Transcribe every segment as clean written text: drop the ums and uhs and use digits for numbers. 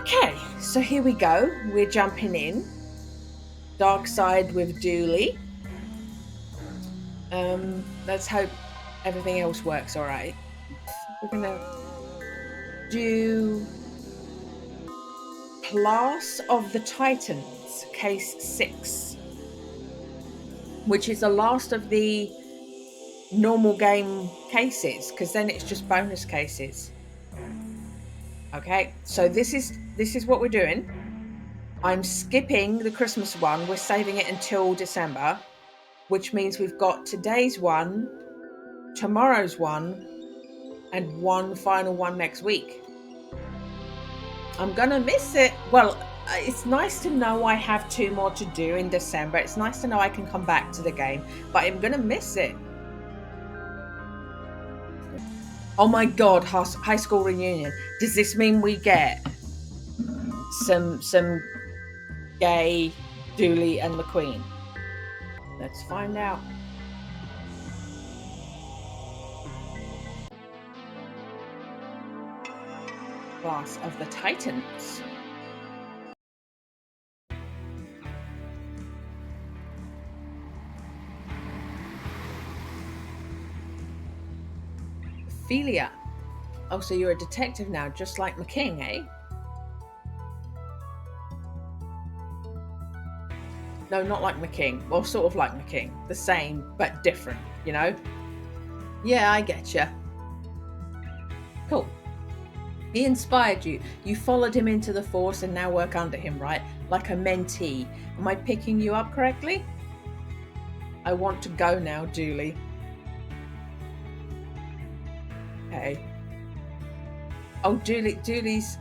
Okay, so here we go. We're jumping in. Dark side with Dooley. Let's hope everything else works all right. We're gonna do Class of the Titans, case 6, which is the last of the normal game cases, because then it's just bonus cases. Okay, so this is what we're doing. I'm skipping the Christmas one. We're saving it until December, which means we've got today's one, tomorrow's one, and one final one next week. I'm gonna miss it. Well, it's nice to know I have 2 more to do in December. It's nice to know I can come back to the game, but I'm gonna miss it. Oh my god, high school reunion. Does this mean we get some gay Dooley and McQueen? Let's find out. Class of the Titans. Ophelia. Oh, so you're a detective now, just like McKing, eh? No, not like McKing. Well, sort of like McKing. The same, but different, you know? Yeah, I get you. Cool. He inspired you. You followed him into the force and now work under him, right? Like a mentee. Am I picking you up correctly? I want to go now, Dooley. Okay. Oh, Dooley's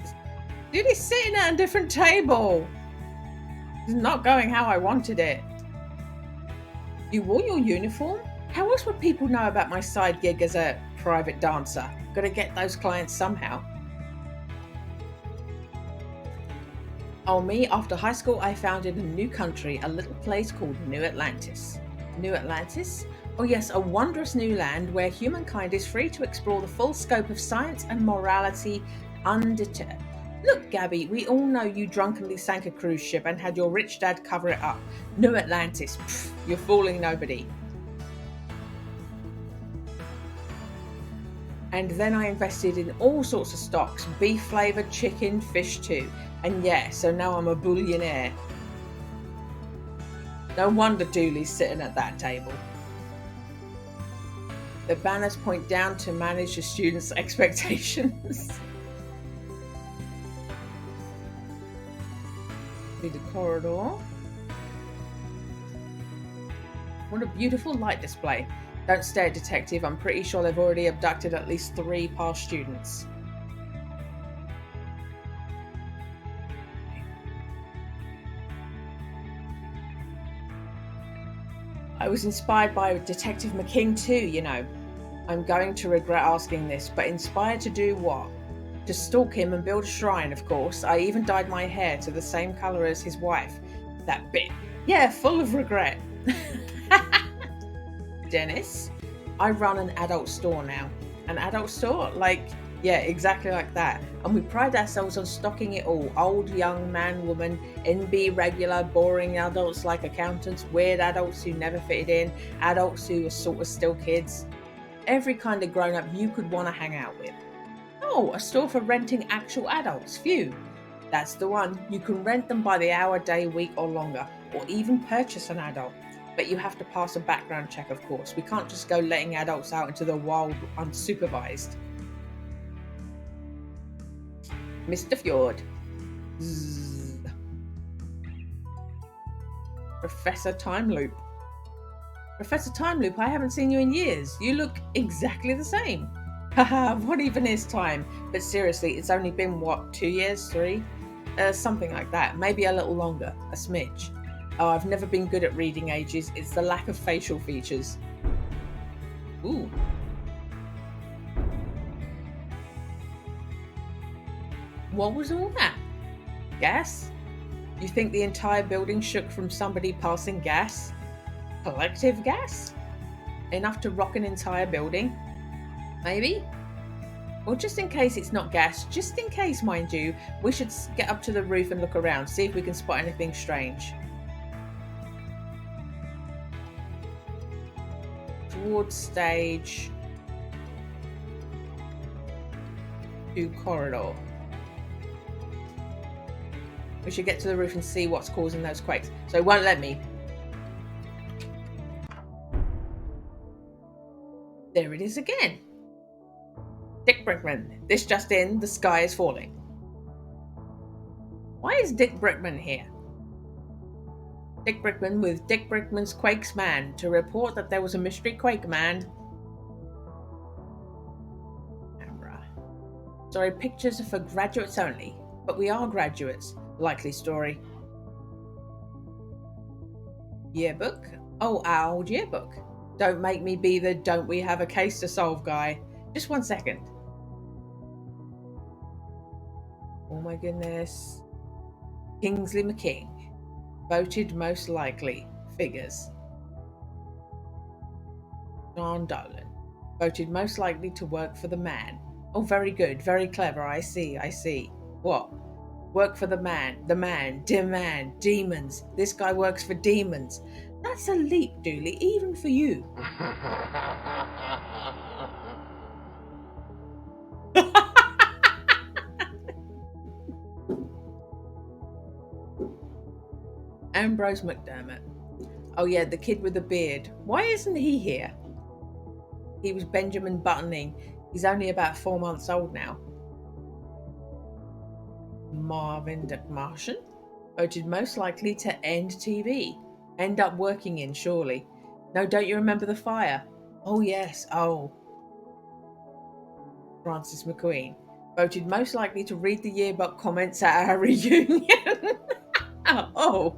sitting at a different table. It's not going how I wanted it. You wore your uniform? How else would people know about my side gig as a private dancer? Gotta get those clients somehow. Oh, me, after high school, I founded a new country, a little place called New Atlantis. New Atlantis? Oh yes, a wondrous new land where humankind is free to explore the full scope of science and morality undeterred. Look, Gabby, we all know you drunkenly sank a cruise ship and had your rich dad cover it up. New Atlantis, pff, you're fooling nobody. And then I invested in all sorts of stocks, beef flavoured, chicken, fish too. And yeah, so now I'm a billionaire. No wonder Dooley's sitting at that table. The banners point down to manage the students' expectations. The corridor. What a beautiful light display. Don't stare, detective. I'm pretty sure they've already abducted at least 3 past students. I was inspired by Detective McKing too, you know. I'm going to regret asking this, but inspired to do what? To stalk him and build a shrine, of course. I even dyed my hair to the same colour as his wife. That bit. Yeah, full of regret. Dennis, I run an adult store now. An adult store? Like, yeah, exactly like that. And we pride ourselves on stocking it all. Old, young, man, woman, NB, regular, boring adults like accountants, weird adults who never fitted in, adults who are sort of still kids. Every kind of grown-up you could want to hang out with. Oh, a store for renting actual adults. Phew. That's the one. You can rent them by the hour, day, week, or longer, or even purchase an adult. But you have to pass a background check, of course. We can't just go letting adults out into the wild unsupervised. Mr. Fjord. Zzz. Professor Time Loop. Professor Time Loop, I haven't seen you in years. You look exactly the same. Haha, what even is time? But seriously, it's only been, what, 2 years, 3? Something like that. Maybe a little longer. A smidge. Oh, I've never been good at reading ages. It's the lack of facial features. Ooh. What was all that? Gas? You think the entire building shook from somebody passing gas? Collective gas? Enough to rock an entire building? Maybe? Or just in case it's not gas, just in case, mind you, we should get up to the roof and look around, see if we can spot anything strange. Towards stage 2 corridor. We should get to the roof and see what's causing those quakes. So it won't let me. There it is again. Dick Brickman. This just in, the sky is falling. Why is Dick Brickman here? Dick Brickman with Dick Brickman's Quakes Man to report that there was a mystery quake man. Camera. Sorry, pictures are for graduates only, but we are graduates. Likely story. Yearbook. Oh, our old yearbook. Don't make me be the don't we have a case to solve guy. Just 1 second. Oh my goodness. Kingsley McQueen. Voted most likely. Figures. John Dolan. Voted most likely to work for the man. Oh, very good. Very clever. I see. What? Work for the man, demand, demons. This guy works for demons. That's a leap, Dooley, even for you. Ambrose McDermott. Oh yeah, the kid with the beard. Why isn't he here? He was Benjamin Buttoning. He's only about 4 months old now. Marvin Martian, voted most likely to end TV. End up working in, surely. No, don't you remember the fire? Oh, yes. Oh. Francis McQueen, voted most likely to read the yearbook comments at our reunion. Oh.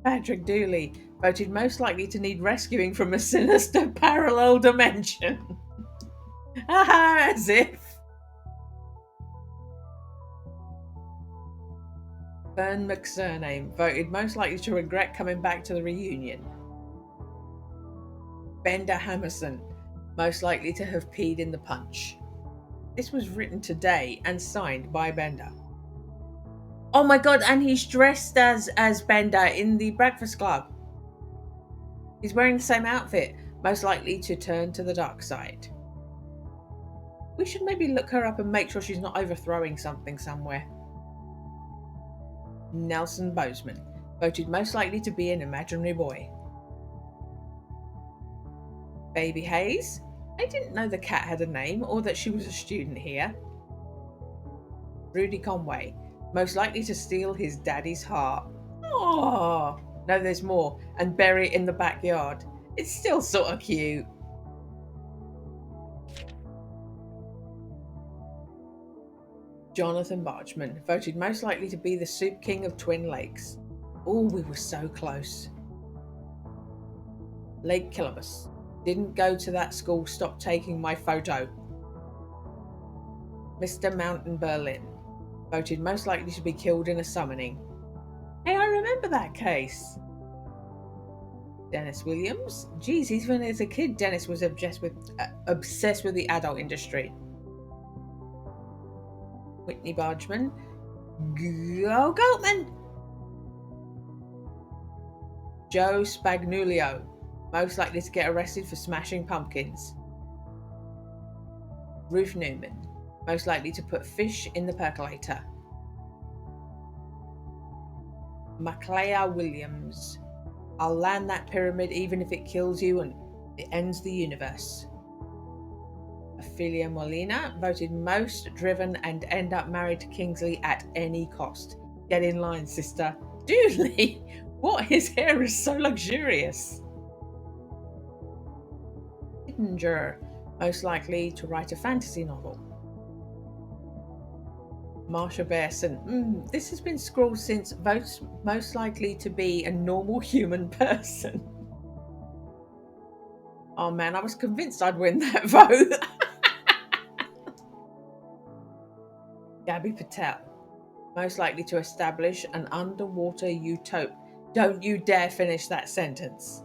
Patrick Dooley, voted most likely to need rescuing from a sinister parallel dimension. As if. Fern McSurname, voted most likely to regret coming back to the reunion. Bender Hammerson, most likely to have peed in the punch. This was written today and signed by Bender. Oh my god, and he's dressed as Bender in the Breakfast Club. He's wearing the same outfit, most likely to turn to the dark side. We should maybe look her up and make sure she's not overthrowing something somewhere. Nelson Bozeman, voted most likely to be an imaginary boy. Baby Hayes, I didn't know the cat had a name or that she was a student here. Rudy Conway, most likely to steal his daddy's heart. Oh, no, there's more, and bury it in the backyard. It's still sort of cute. Jonathan Barchman, voted most likely to be the Soup King of Twin Lakes. Oh, we were so close. Lake Kilobus, didn't go to that school, stop taking my photo. Mr. Mountain Berlin, voted most likely to be killed in a summoning. Hey, I remember that case. Dennis Williams, geez, even as a kid, Dennis was obsessed with the adult industry. Whitney Bargeman, go Goatman. Joe Spagnulio, most likely to get arrested for smashing pumpkins. Ruth Newman, most likely to put fish in the percolator. Maclea Williams, I'll land that pyramid even if it kills you and it ends the universe. Ophelia Molina, voted most driven and end up married to Kingsley at any cost. Get in line, sister. Dooley, what? His hair is so luxurious. Hittinger, most likely to write a fantasy novel. Marsha Bearson, this has been scrawled since votes most likely to be a normal human person. Oh man, I was convinced I'd win that vote. Gabby Patel, most likely to establish an underwater utopia. Don't you dare finish that sentence.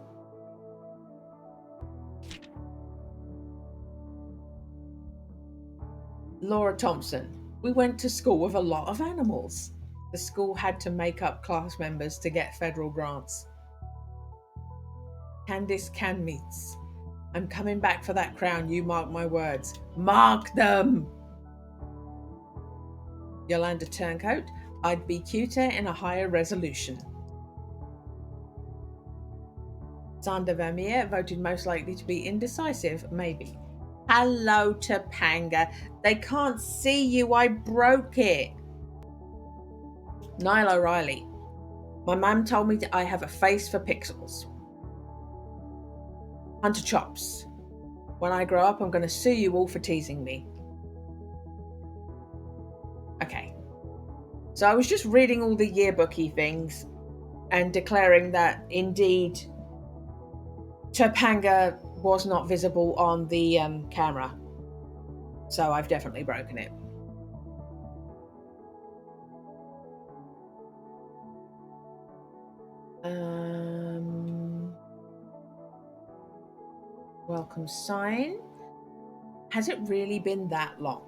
Laura Thompson. We went to school with a lot of animals. The school had to make up class members to get federal grants. Candice Canmeats. I'm coming back for that crown, you mark my words. Mark them! Yolanda Turncoat. I'd be cuter in a higher resolution. Sander Vermeer voted most likely to be indecisive, maybe. Hello, Topanga. They can't see you. I broke it. Niall O'Reilly. My mum told me that I have a face for pixels. Hunter Chops. When I grow up, I'm going to sue you all for teasing me. Okay. So I was just reading all the yearbooky things and declaring that indeed Topanga was not visible on the camera. So I've definitely broken it. Welcome sign. Has it really been that long?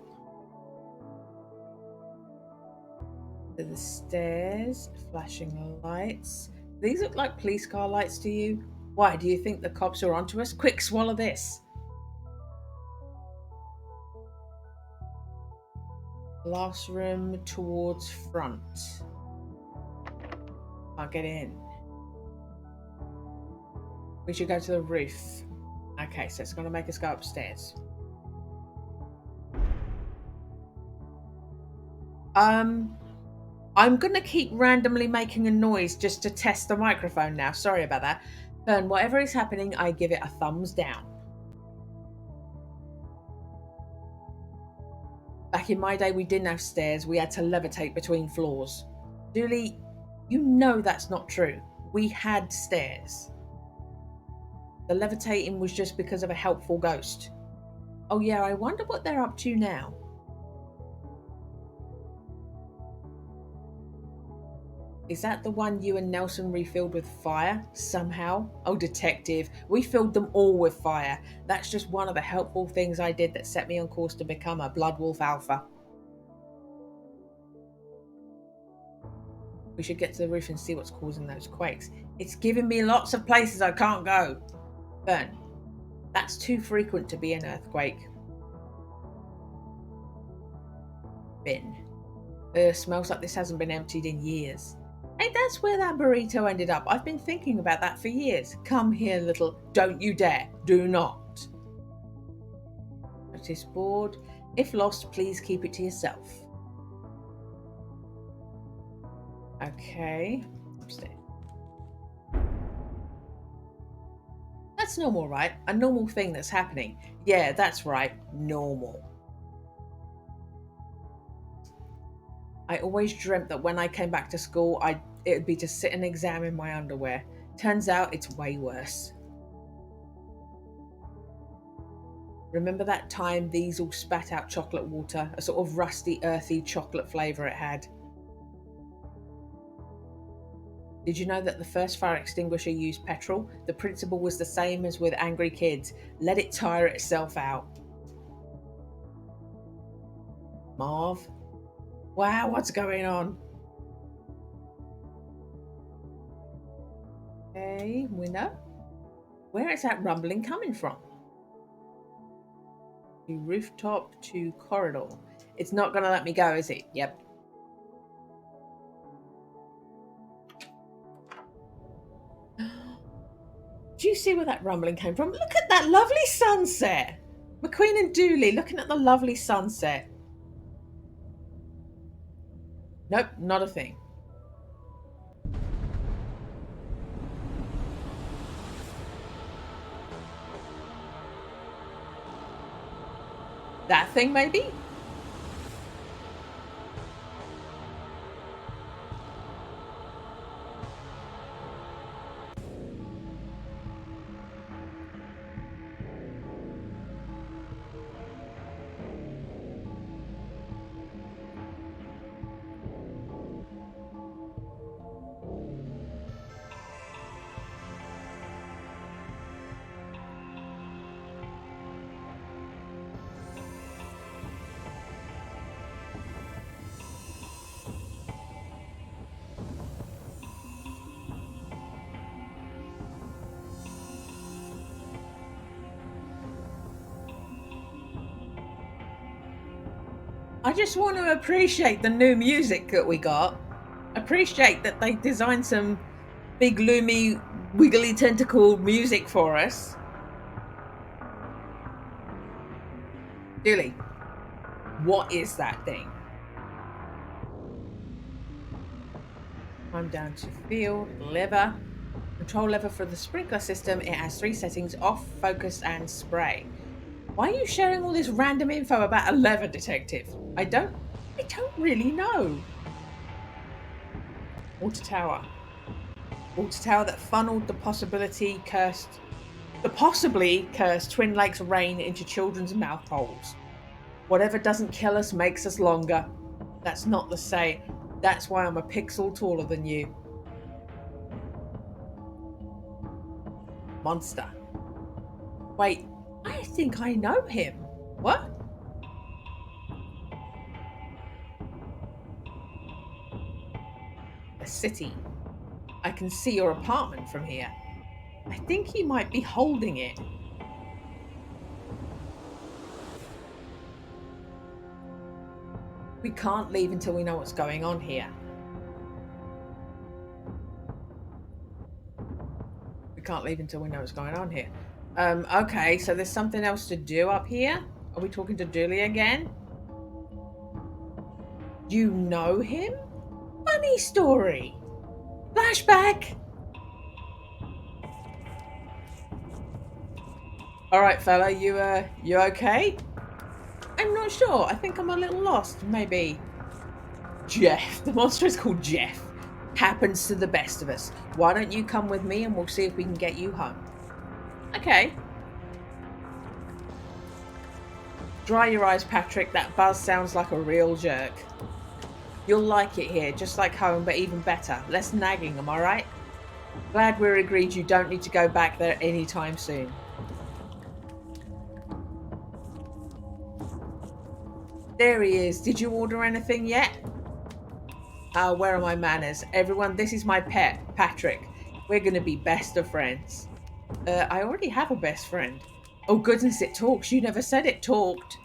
To the stairs, flashing lights. These look like police car lights to you? Why, do you think the cops are onto us? Quick, swallow this. Glass room towards front. Can't get in. We should go to the roof. Okay, so it's going to make us go upstairs. I'm going to keep randomly making a noise just to test the microphone now. Sorry about that. Fern, whatever is happening, I give it a thumbs down. Back in my day, we didn't have stairs. We had to levitate between floors. Dooley, you know that's not true. We had stairs. The levitating was just because of a helpful ghost. Oh yeah, I wonder what they're up to now. Is that the one you and Nelson refilled with fire, somehow? Oh, detective, we filled them all with fire. That's just one of the helpful things I did that set me on course to become a Blood Wolf Alpha. We should get to the roof and see what's causing those quakes. It's giving me lots of places I can't go. Fern, that's too frequent to be an earthquake. Bin. Smells like this hasn't been emptied in years. Hey, that's where that burrito ended up. I've been thinking about that for years. Come here, little. Don't you dare. Do not. Notice board. If lost, please keep it to yourself. Okay. Upstairs. That's normal, right? A normal thing that's happening. Yeah, that's right. Normal. I always dreamt that when I came back to school, it would be to sit an exam in my underwear. Turns out it's way worse. Remember that time these all spat out chocolate water, a sort of rusty, earthy chocolate flavour it had? Did you know that the first fire extinguisher used petrol? The principle was the same as with angry kids. Let it tire itself out. Marv? Wow, what's going on? Okay, window. Where is that rumbling coming from? The rooftop to corridor. It's not going to let me go, is it? Yep. Do you see where that rumbling came from? Look at that lovely sunset. McQueen and Dooley looking at the lovely sunset. Nope, not a thing. That thing, maybe? just want to appreciate the new music that we got. Appreciate that they designed some big, loomy, wiggly tentacle music for us. Dooley, what is that thing? I'm down to field, lever. Control lever for the sprinkler system. It has 3 settings: off, focus, and spray. Why are you sharing all this random info about a lever, detective? I don't really know. Water tower. Water tower that funneled the possibly cursed Twin Lakes rain into children's mouth holes. Whatever doesn't kill us makes us longer. That's not the say. That's why I'm a pixel taller than you. Monster. Wait, I think I know him. What? A city. I can see your apartment from here. I think he might be holding it. We can't leave until we know what's going on here. We can't leave until we know what's going on here. Okay, so there's something else to do up here? Are we talking to Dooley again? You know him? Funny story. Flashback. All right, fella, you okay? I'm not sure. I think I'm a little lost. Maybe. Jeff. The monster is called Jeff. Happens to the best of us. Why don't you come with me and we'll see if we can get you home. Okay. Dry your eyes, Patrick. That buzz sounds like a real jerk. You'll like it here, just like home, but even better. Less nagging, am I right? Glad we're agreed you don't need to go back there anytime soon. There he is. Did you order anything yet? Where are my manners? Everyone, this is my pet, Patrick. We're going to be best of friends. I already have a best friend. Oh, goodness, it talks. You never said it talked.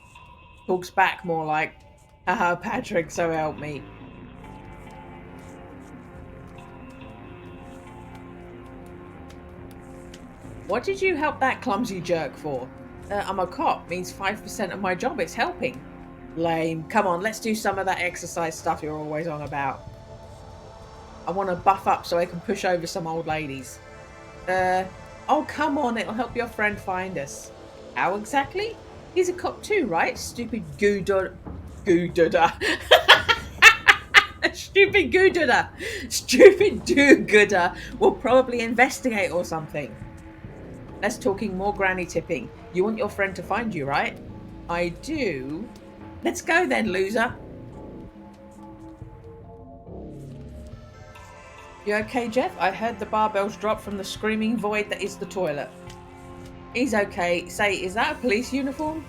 Talks back more like, haha, Patrick, so help me. What did you help that clumsy jerk for? I'm a cop. Means 5% of my job is helping. Lame. Come on, let's do some of that exercise stuff you're always on about. I want to buff up so I can push over some old ladies. Oh, come on, it'll help your friend find us. How exactly? He's a cop too, right? Stupid goo-dudder. Stupid goo-dudder. Stupid do-gooder will probably investigate or something. Less talking, more granny tipping. You want your friend to find you, right? I do. Let's go then, loser. You okay, Jeff? I heard the barbells drop from the screaming void that is the toilet. He's okay. Say, is that a police uniform?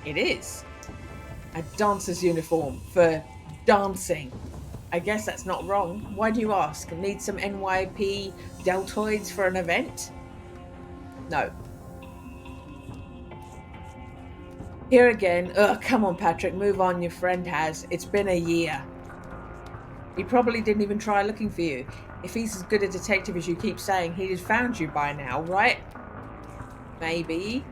It is. A dancer's uniform for dancing. I guess that's not wrong. Why do you ask? Need some NYP deltoids for an event? No. Here again. Ugh, come on, Patrick. Move on. Your friend has. It's been a year. He probably didn't even try looking for you. If he's as good a detective as you keep saying, he'd have found you by now, right? Maybe.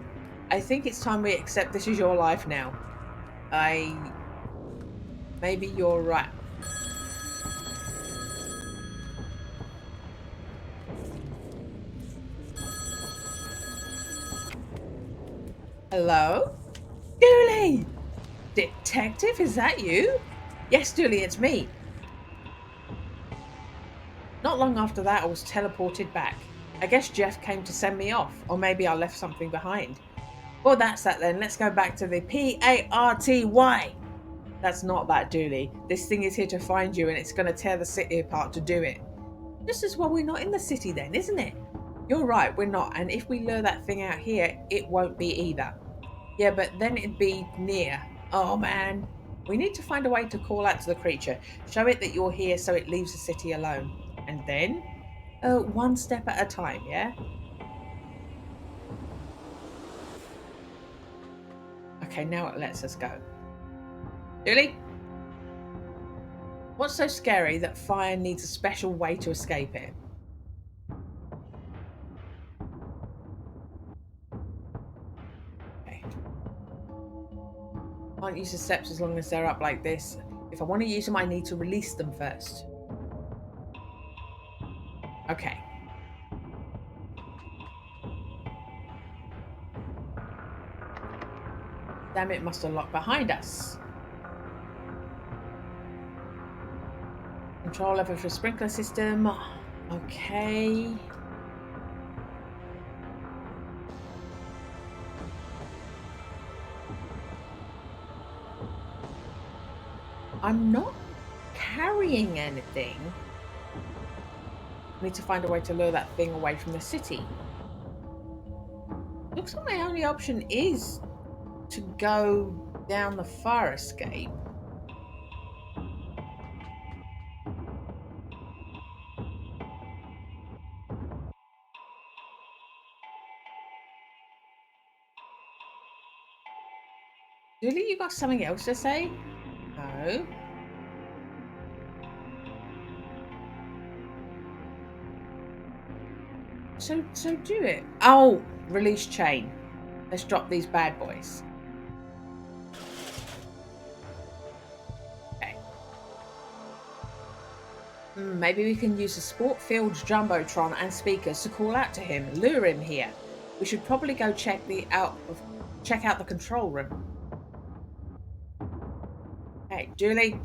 I think it's time we accept this is your life now. Maybe you're right. Hello? Dooley! Detective, is that you? Yes, Dooley, it's me. Not long after that, I was teleported back. I guess Jeff came to send me off, or maybe I left something behind. Well, that's that then. Let's go back to the P-A-R-T-Y. That's not that, Dooley. This thing is here to find you, and it's going to tear the city apart to do it. Just as well we're not in the city then, isn't it? You're right, we're not, and if we lure that thing out here, it won't be either. Yeah, but then it'd be near. Oh, man. We need to find a way to call out to the creature. Show it that you're here so it leaves the city alone. And then? One step at a time, yeah? Okay, now it lets us go. Dooley? What's so scary that fire needs a special way to escape it? Okay. Can't use the steps as long as they're up like this. If I want to use them, I need to release them first. Okay. Damn, it must have locked behind us. Control lever for sprinkler system. Okay. I'm not carrying anything. I need to find a way to lure that thing away from the city. Looks like my only option is to go down the fire escape. Really, you got something else to say? No. So do it. Oh, release chain. Let's drop these bad boys. Okay. Maybe we can use the sport field's jumbotron and speakers to call out to him, lure him here. We should probably go check out the control room. Hey, Dooley.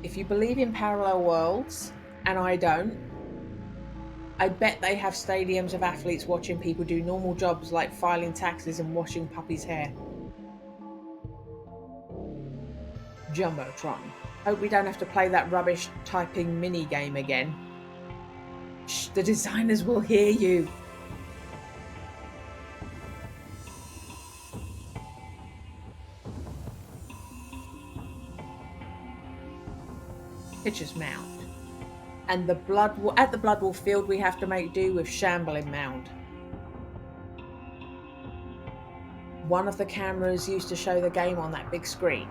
If you believe in parallel worlds, and I don't, I bet they have stadiums of athletes watching people do normal jobs like filing taxes and washing puppies' hair. Jumbotron. Hope we don't have to play that rubbish typing mini game again. Shh, the designers will hear you. Pitcher's mound. And at the Bloodwall field we have to make do with Shambling Mound. One of the cameras used to show the game on that big screen.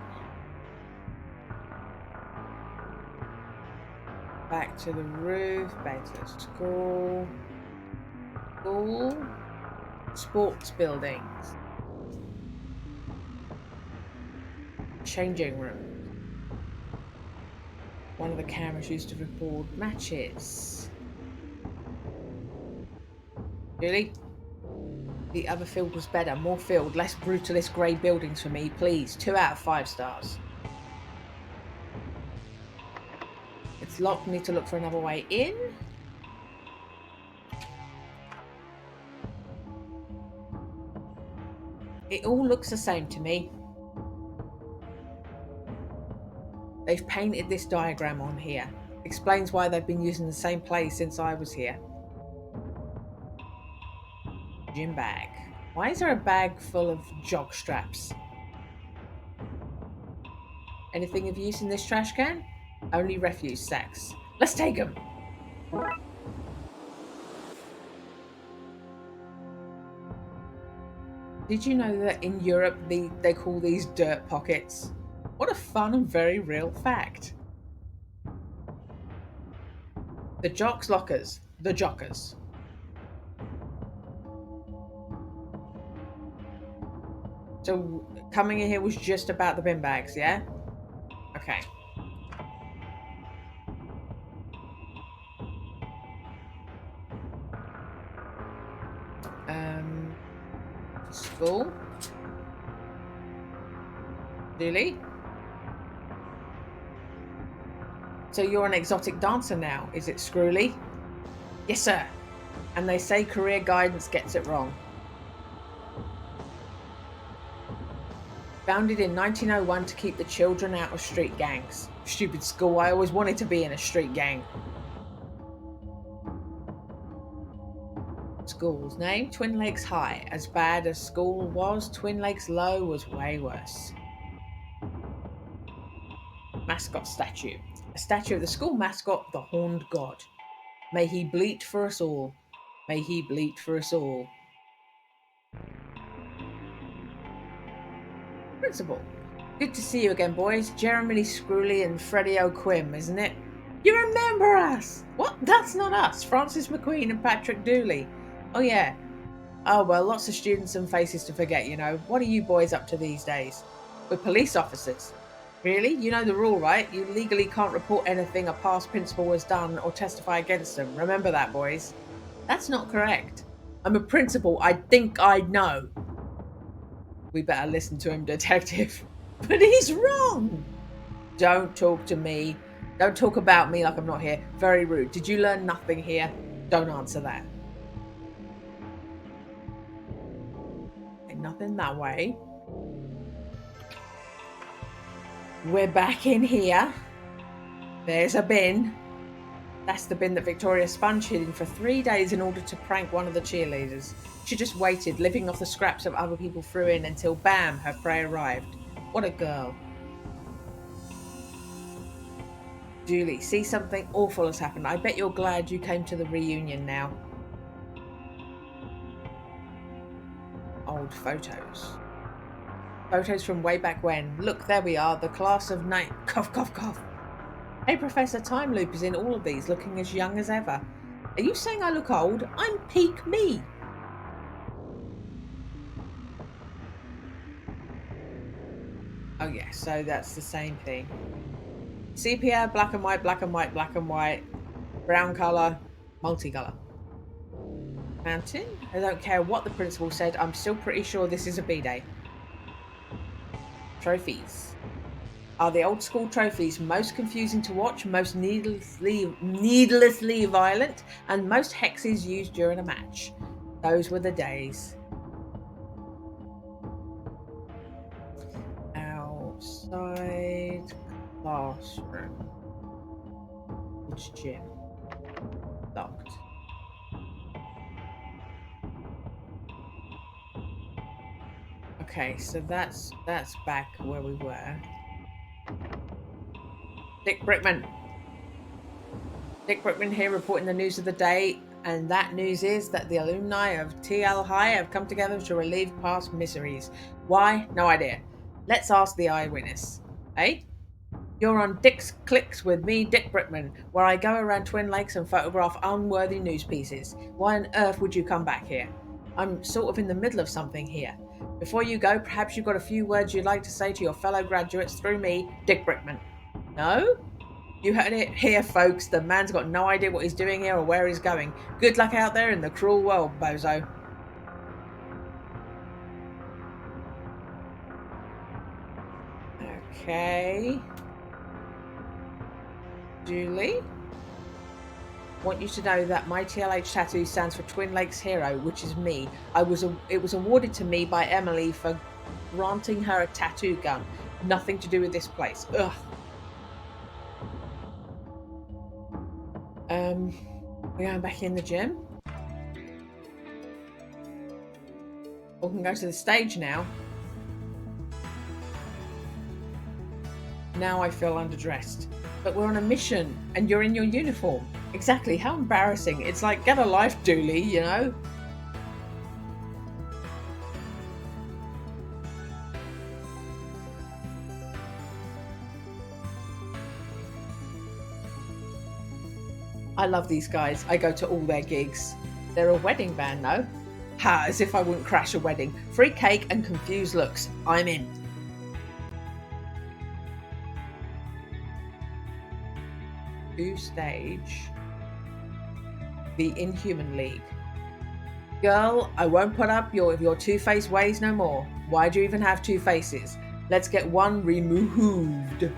Back to the roof, back to the school. Sports buildings. Changing room. One of the cameras used to record matches. Really? The other field was better. More field, less brutalist grey buildings for me, please. 2 out of 5 stars. It's locked. Need to look for another way in. It all looks the same to me. They've painted this diagram on here. Explains why they've been using the same place since I was here. Gym bag. Why is there a bag full of jog straps? Anything of use in this trash can? Only refuse sacks. Let's take them. Did you know that in Europe they call these dirt pockets? What a fun and very real fact. The jocks' lockers. The jockers. So coming in here was just about the bin bags, yeah? Okay. School. Dooley? So you're an exotic dancer now, is it, Screwly? Yes, sir. And they say career guidance gets it wrong. Founded in 1901 to keep the children out of street gangs. Stupid school, I always wanted to be in a street gang. School's name, Twin Lakes High. As bad as school was, Twin Lakes Low was way worse. Mascot statue. A statue of the school mascot, the Horned God. May he bleat for us all. May he bleat for us all. Principal. Good to see you again, boys. Jeremy Screwley and Freddie O'Quim, isn't it? You remember us? What? That's not us. Francis McQueen and Patrick Dooley. Oh, yeah. Oh, well, lots of students and faces to forget, you know. What are you boys up to these days? We're police officers. Really? You know the rule, right? You legally can't report anything a past principal has done or testify against them. Remember that, boys. That's not correct. I'm a principal. I think I know. We better listen to him, detective. But he's wrong. Don't talk to me. Don't talk about me like I'm not here. Very rude. Did you learn nothing here? Don't answer that. Nothing that way. We're back in here. There's a bin. That's the bin that Victoria sponged in for 3 days in order to prank one of the cheerleaders. She just waited, living off the scraps of other people threw in until bam, her prey arrived. What a girl. Dooley, see, something awful has happened. I bet you're glad you came to the reunion now. Old photos. Photos from way back when. Look, there we are, the class of night. Cough, cough, cough. Hey, Professor Time Loop is in all of these, looking as young as ever. Are you saying I look old? I'm peak me. Oh, yeah, so that's the same thing. Sepia, black and white, black and white, black and white, brown colour, multicolour. Mountain? I don't care what the principal said, I'm still pretty sure this is a B-Day. Trophies. Are the old school trophies most confusing to watch, most needlessly violent, and most hexes used during a match? Those were the days. Outside classroom. Which gym? Locked. Okay, so that's back where we were. Dick Brickman. Dick Brickman here reporting the news of the day, and that news is that the alumni of TL High have come together to relieve past miseries. Why? No idea. Let's ask the eyewitness. Eh? You're on Dick's Clicks with me, Dick Brickman, where I go around Twin Lakes and photograph unworthy news pieces. Why on earth would you come back here? I'm sort of in the middle of something here. Before you go, perhaps you've got a few words you'd like to say to your fellow graduates through me, Dick Brickman. No? You heard it here, folks. The man's got no idea what he's doing here or where he's going. Good luck out there in the cruel world, bozo. Okay. Dooley? Want you to know that my TLH tattoo stands for Twin Lakes Hero, which is me. It was awarded to me by Emily for granting her a tattoo gun. Nothing to do with this place. Ugh. We're going back in the gym. We can go to the stage now. Now I feel underdressed. But we're on a mission, and you're in your uniform. Exactly, how embarrassing. It's like, get a life, Dooley, you know? I love these guys. I go to all their gigs. They're a wedding band, though. Ha, as if I wouldn't crash a wedding. Free cake and confused looks. I'm in. To stage. The Inhuman League. Girl, I won't put up your two-faced ways no more. Why do you even have two faces? Let's get one removed.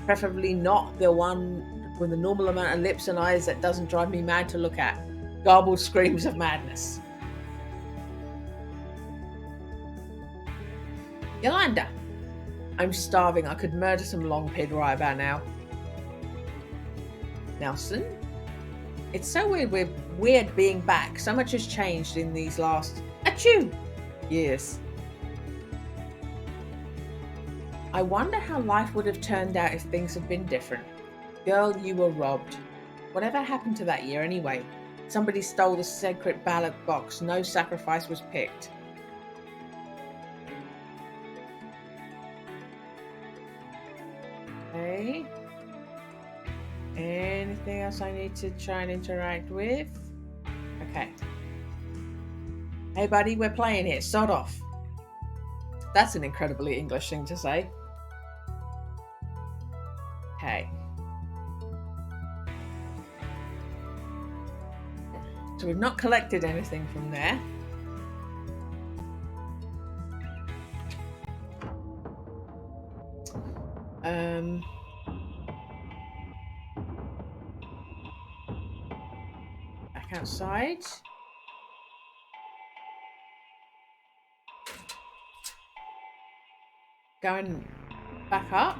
Preferably not the one with the normal amount of lips and eyes that doesn't drive me mad to look at. Garbled screams of madness. Yolanda. I'm starving. I could murder some long pig right about now. Nelson. It's so weird being back. So much has changed in these last years. I wonder how life would have turned out if things had been different. Girl, you were robbed. Whatever happened to that year anyway? Somebody stole the secret ballot box. No sacrifice was picked. anything else I need to try and interact with? Okay. Hey buddy, we're playing here. Start off. That's an incredibly English thing to say. Okay. So we've not collected anything from there. Back outside. Going back up.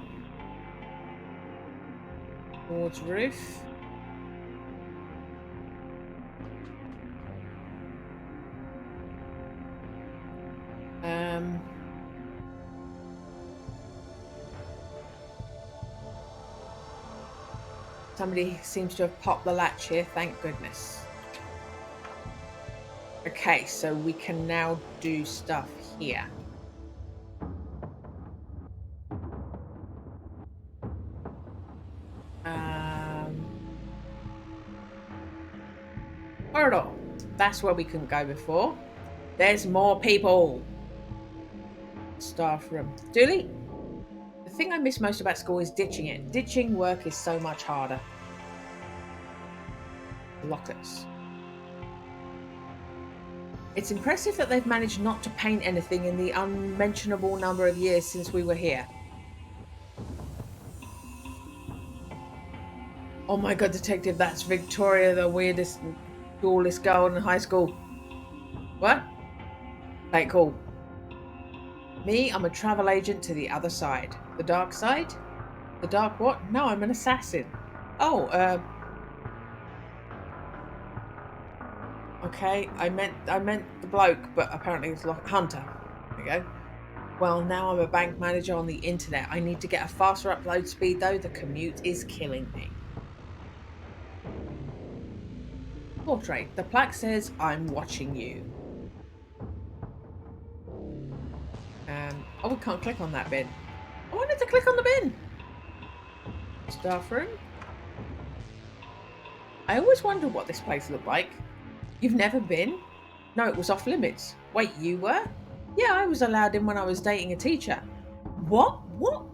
Towards roof. Somebody seems to have popped the latch here, thank goodness. Okay, so we can now do stuff here. Corridor. That's where we couldn't go before. There's more people. Staff room. Dooley? The thing I miss most about school is ditching it. Ditching work is so much harder. Lockers. It's impressive that they've managed not to paint anything in the unmentionable number of years since we were here. Oh my god, detective, that's Victoria, the weirdest, coolest girl in high school. What? Okay, cool. Me, I'm a travel agent to the other side. The dark side? The dark what? No, I'm an assassin. Oh, okay, I meant the bloke, but apparently it's Hunter. There you go. Well, now I'm a bank manager on the internet. I need to get a faster upload speed though. The commute is killing me. Portrait. The plaque says, I'm watching you. Oh, we can't click on that bin. I wanted to click on the bin. Staff room. I always wondered what this place looked like. You've never been? No, it was off limits. Wait, you were? Yeah, I was allowed in when I was dating a teacher. What? What?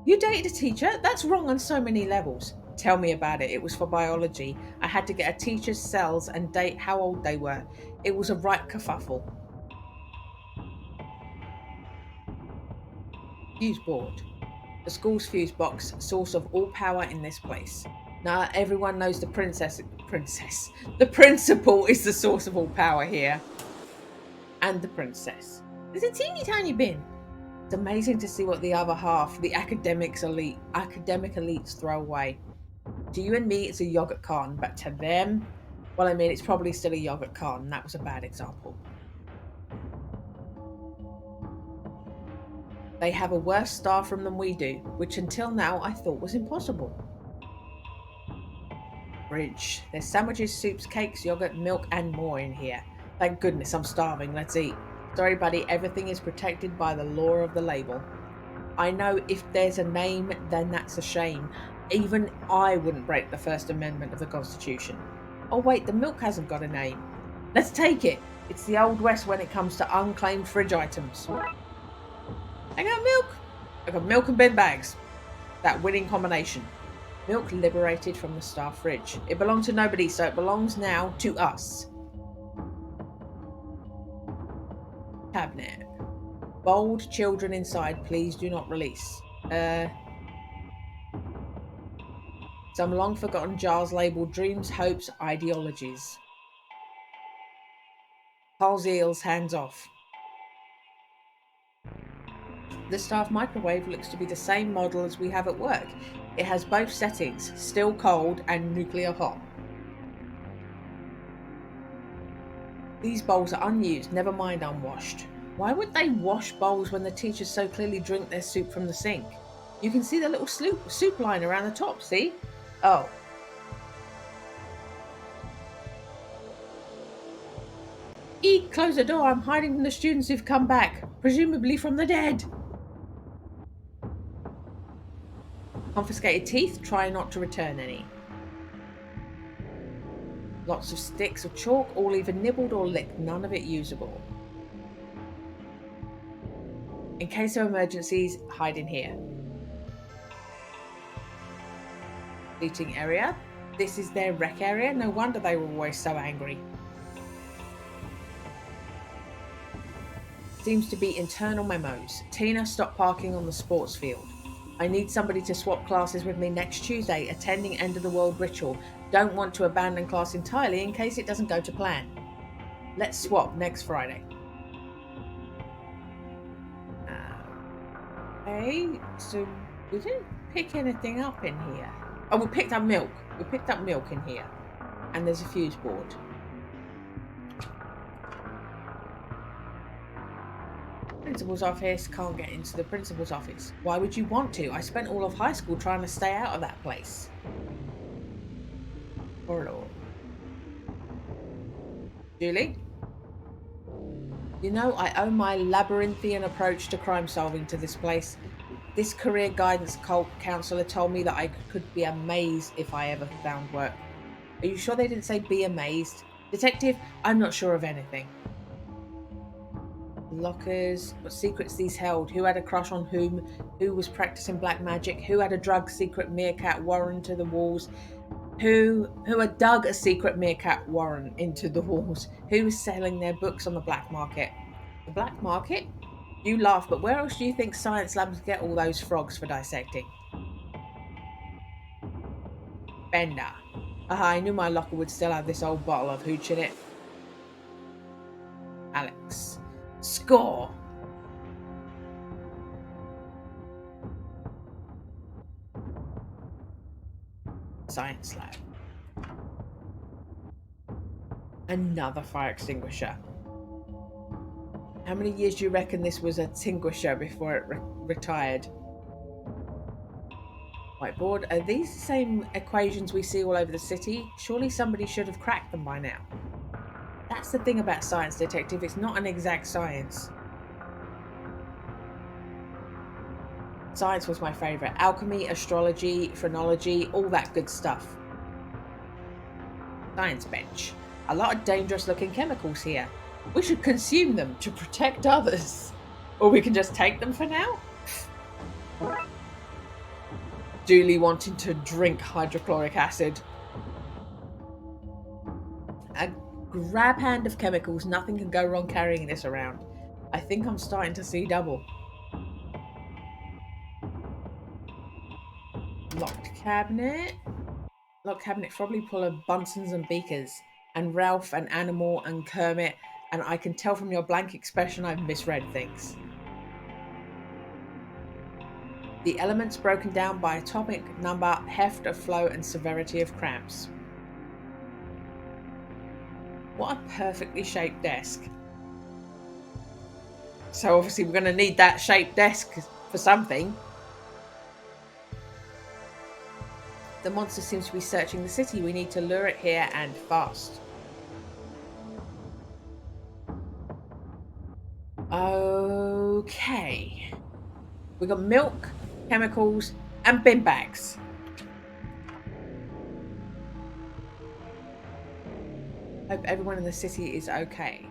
You dated a teacher? That's wrong on so many levels. Tell me about it. It was for biology. I had to get a teacher's cells and date how old they were. It was a right kerfuffle. Fuse board. The school's fuse box, source of all power in this place. Now everyone knows the The principal is the source of all power here. And the princess. There's a teeny tiny bin. It's amazing to see what the other half, the academic elites throw away. To you and me, it's a yogurt carton, but to them, well, I mean, it's probably still a yogurt carton. That was a bad example. They have a worse staff room than we do, which until now I thought was impossible. Fridge. There's sandwiches, soups, cakes, yogurt, milk, and more in here. Thank goodness, I'm starving. Let's eat. Sorry, buddy, everything is protected by the law of the label. I know if there's a name, then that's a shame. Even I wouldn't break the First Amendment of the Constitution. Oh wait, the milk hasn't got a name. Let's take it. It's the Old West when it comes to unclaimed fridge items. I got milk. I got milk and bin bags. That winning combination. Milk liberated from the staff fridge. It belonged to nobody, so it belongs now to us. Cabinet. Bold children inside, please do not release. Some long forgotten jars labelled dreams, hopes, ideologies. Paul's eels, hands off. The staff microwave looks to be the same model as we have at work. It has both settings, still cold and nuclear hot. These bowls are unused, never mind unwashed. Why would they wash bowls when the teachers so clearly drink their soup from the sink? You can see the little soup line around the top, see? Oh. Eek, close the door, I'm hiding from the students who've come back, presumably from the dead. Confiscated teeth, try not to return any. Lots of sticks of chalk, all either nibbled or licked, none of it usable. In case of emergencies, hide in here. Eating area. This is their rec area. No wonder they were always so angry. Seems to be internal memos. Tina, stop parking on the sports field. I need somebody to swap classes with me next Tuesday, attending end of the world ritual. Don't want to abandon class entirely in case it doesn't go to plan. Let's swap next Friday. Okay, so we didn't pick anything up in here. Oh, we picked up milk. We picked up milk in here. And there's a fuse board. Principal's office. Can't get into the principal's office. Why would you want to? I spent all of high school trying to stay out of that place. Corridor. Dooley? You know, I owe my labyrinthian approach to crime solving to this place. This career guidance counselor told me that I could be amazed if I ever found work. Are you sure they didn't say be amazed? Detective, I'm not sure of anything. Lockers, what secrets these held? Who had a crush on whom? Who was practicing black magic? Who had a drug secret meerkat warren to the walls? Who had dug a secret meerkat warren into the walls? Who was selling their books on the black market? The black market? You laugh, but where else do you think science labs get all those frogs for dissecting? Bender. Aha, I knew my locker would still have this old bottle of hooch in it. Alex. Score! Science lab. Another fire extinguisher. How many years do you reckon this was a extinguisher before it retired? Whiteboard. Are these the same equations we see all over the city? Surely somebody should have cracked them by now. That's the thing about science, detective. It's not an exact science. Science was my favourite. Alchemy, astrology, phrenology, all that good stuff. Science bench. A lot of dangerous looking chemicals here. We should consume them to protect others. Or we can just take them for now. Dooley wanting to drink hydrochloric acid. A grab hand of chemicals. Nothing can go wrong carrying this around. I think I'm starting to see double. Locked cabinet. Locked cabinet probably full of Bunsen's and beakers. And Ralph and Animal and Kermit. And I can tell from your blank expression I've misread things. The elements broken down by atomic number, heft of flow, and severity of cramps. What a perfectly shaped desk. So obviously we're going to need that shaped desk for something. The monster seems to be searching the city. We need to lure it here and fast. Okay. We got milk, chemicals, and bin bags. Hope everyone in the city is okay.